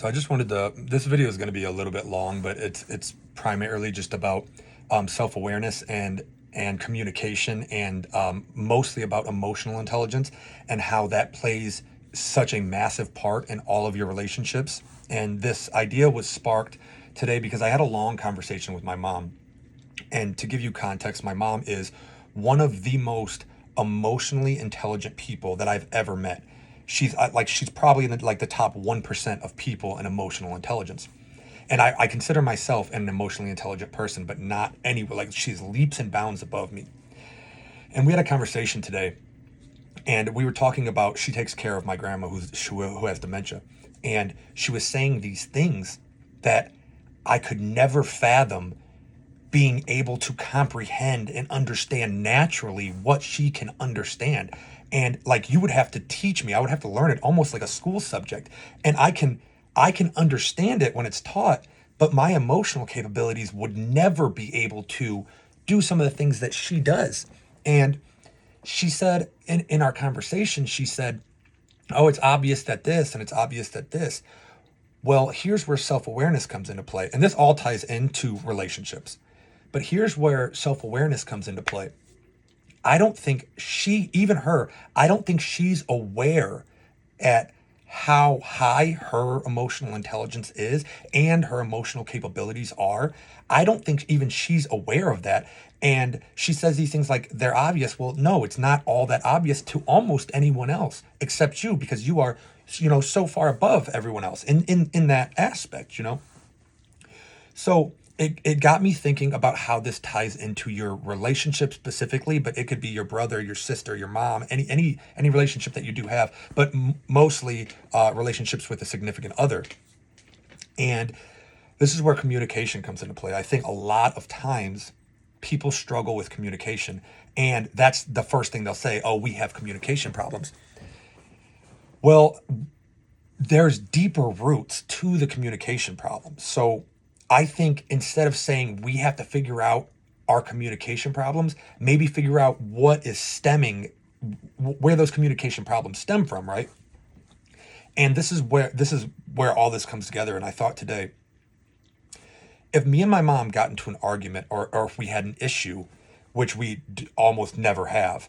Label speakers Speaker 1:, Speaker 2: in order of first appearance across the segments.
Speaker 1: So I just wanted to. This video is going to be a little bit long, but it's primarily just about self-awareness and communication, and mostly about emotional intelligence and how that plays such a massive part in all of your relationships. And this idea was sparked today because I had a long conversation with my mom. And to give you context, my mom is one of the most emotionally intelligent people that I've ever met. She's probably in the top 1% of people in emotional intelligence. And I consider myself an emotionally intelligent person, but not any, like, she's leaps and bounds above me. And we had a conversation today, and we were talking about, she takes care of my grandma who has dementia. And she was saying these things that I could never fathom being able to comprehend and understand naturally what she can understand. And like, you would have to teach me, I would have to learn it almost like a school subject. And I can understand it when it's taught, but my emotional capabilities would never be able to do some of the things that she does. And she said in our conversation, she said, oh, it's obvious that this and it's obvious that this. Well, here's where self-awareness comes into play. And this all ties into relationships. But here's where self-awareness comes into play. I don't think even her, I don't think she's aware at how high her emotional intelligence is and her emotional capabilities are. I don't think even she's aware of that. And she says these things like they're obvious. Well, no, it's not all that obvious to almost anyone else except you, because you are, so far above everyone else in that aspect. So it got me thinking about how this ties into your relationship specifically, but it could be your brother, your sister, your mom, any relationship that you do have, but mostly relationships with a significant other. And this is where communication comes into play. I think a lot of times people struggle with communication, and that's the first thing they'll say, oh, we have communication problems. Well, there's deeper roots to the communication problem. So I think instead of saying we have to figure out our communication problems, maybe figure out what is stemming, where those communication problems stem from, right? And this is where all this comes together. And I thought today, if me and my mom got into an argument, or if we had an issue, which we almost never have,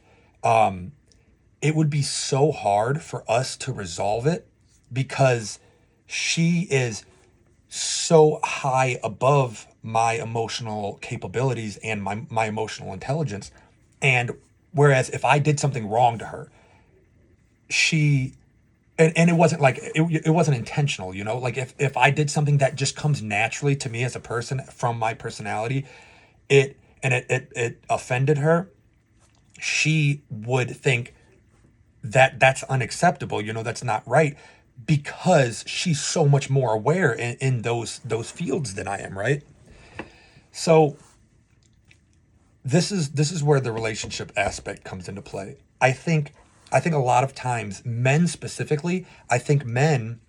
Speaker 1: it would be so hard for us to resolve it because she is so high above my emotional capabilities and my emotional intelligence. And whereas if I did something wrong to her, she, and it wasn't like, it wasn't intentional, like if I did something that just comes naturally to me as a person from my personality, it offended her, she would think that that's unacceptable, that's not right, because she's so much more aware in those fields than I am, right? So this is where the relationship aspect comes into play. I think a lot of times, men specifically, I think men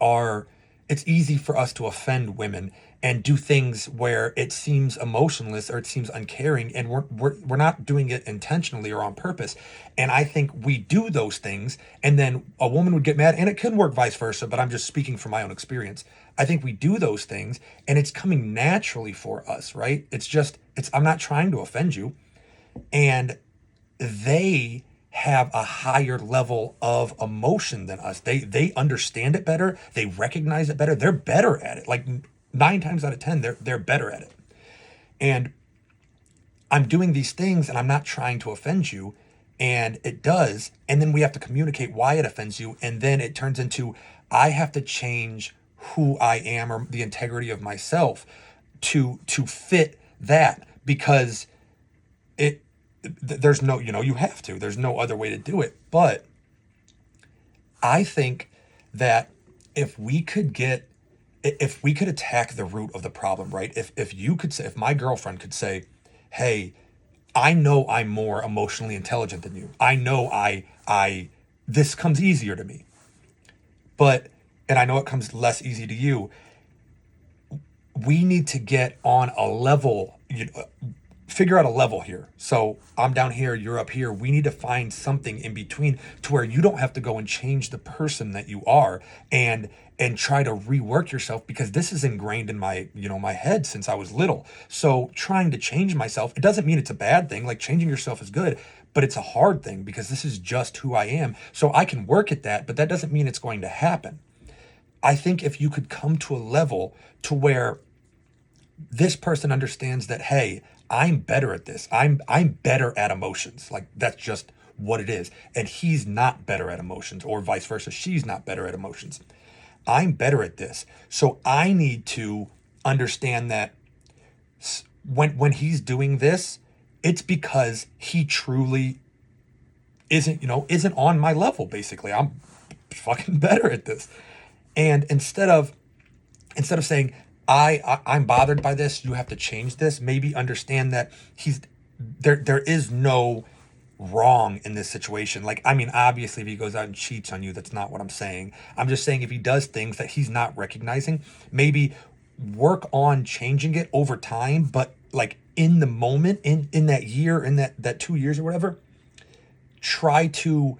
Speaker 1: are, it's easy for us to offend women and do things where it seems emotionless or it seems uncaring, and we're not doing it intentionally or on purpose. And I think we do those things, and then a woman would get mad, and it can work vice versa, but I'm just speaking from my own experience. I think we do those things and it's coming naturally for us, right? I'm not trying to offend you. And they have a higher level of emotion than us. They understand it better. They recognize it better. They're better at it. Like 9 times out of 10, they're better at it. And I'm doing these things and I'm not trying to offend you. And it does. And then we have to communicate why it offends you. And then it turns into, I have to change who I am or the integrity of myself to fit that, because it there's no, you have to, there's no other way to do it. But I think that if we could get, if we could attack the root of the problem, right? If you could say, if my girlfriend could say, hey, I know I'm more emotionally intelligent than you, I know I this comes easier to me, but, and I know it comes less easy to you, we need to get on a level, figure out a level here. So I'm down here, you're up here. We need to find something in between to where you don't have to go and change the person that you are and try to rework yourself, because this is ingrained in my, my head since I was little. So trying to change myself, it doesn't mean it's a bad thing. Like, changing yourself is good, but it's a hard thing because this is just who I am. So I can work at that, but that doesn't mean it's going to happen. I think if you could come to a level to where this person understands that, hey, I'm better at this. I'm better at emotions. Like, that's just what it is. And he's not better at emotions, or vice versa. She's not better at emotions. I'm better at this. So I need to understand that when he's doing this, it's because he truly isn't on my level. Basically, I'm fucking better at this. And instead of saying, I'm bothered by this, you have to change this, maybe understand that there is no wrong in this situation. Like, I mean, obviously, if he goes out and cheats on you, that's not what I'm saying. I'm just saying, if he does things that he's not recognizing, maybe work on changing it over time. But like, in the moment, in that year, in that 2 years or whatever, try to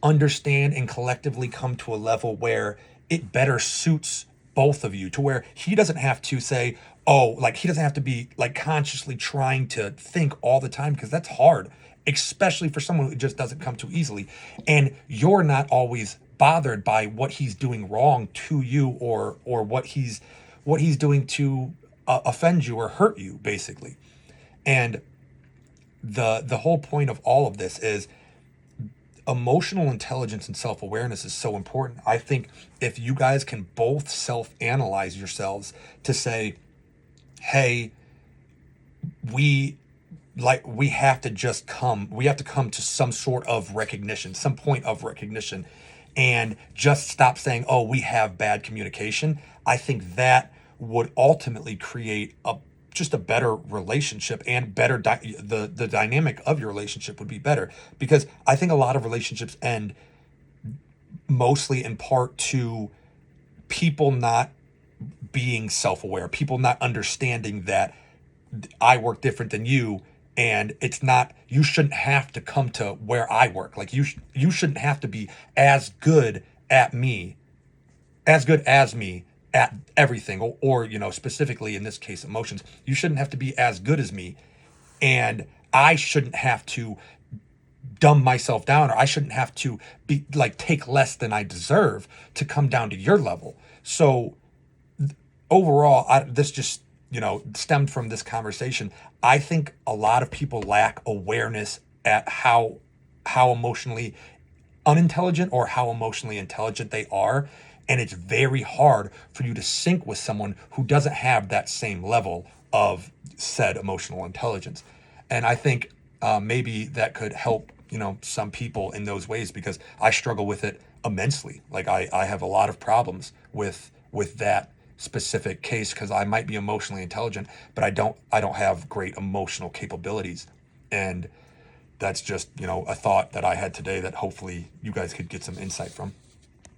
Speaker 1: understand and collectively come to a level where it better suits both of you, to where he doesn't have to say, oh, like, he doesn't have to be like consciously trying to think all the time, because that's hard, especially for someone who just doesn't come too easily. And you're not always bothered by what he's doing wrong to you, or what he's doing to offend you or hurt you, basically. And the whole point of all of this is, emotional intelligence and self-awareness is so important. I think if you guys can both self-analyze yourselves to say, hey, we have to come to some sort of recognition, some point of recognition, and just stop saying, oh, we have bad communication. I think that would ultimately create just a better relationship, and better the dynamic of your relationship would be better, because I think a lot of relationships end mostly in part to people not being self-aware, people not understanding that I work different than you, and it's not, you shouldn't have to come to where I work. Like, you shouldn't have to be as good as me at everything, or specifically in this case, emotions. You shouldn't have to be as good as me, and I shouldn't have to dumb myself down, or I shouldn't have to be like, take less than I deserve to come down to your level. So overall, this just stemmed from this conversation. I think a lot of people lack awareness at how emotionally unintelligent or how emotionally intelligent they are. And it's very hard for you to sync with someone who doesn't have that same level of said emotional intelligence. And I think maybe that could help, some people in those ways, because I struggle with it immensely. Like, I have a lot of problems with that specific case, because I might be emotionally intelligent, but I don't have great emotional capabilities. And that's just, a thought that I had today that hopefully you guys could get some insight from.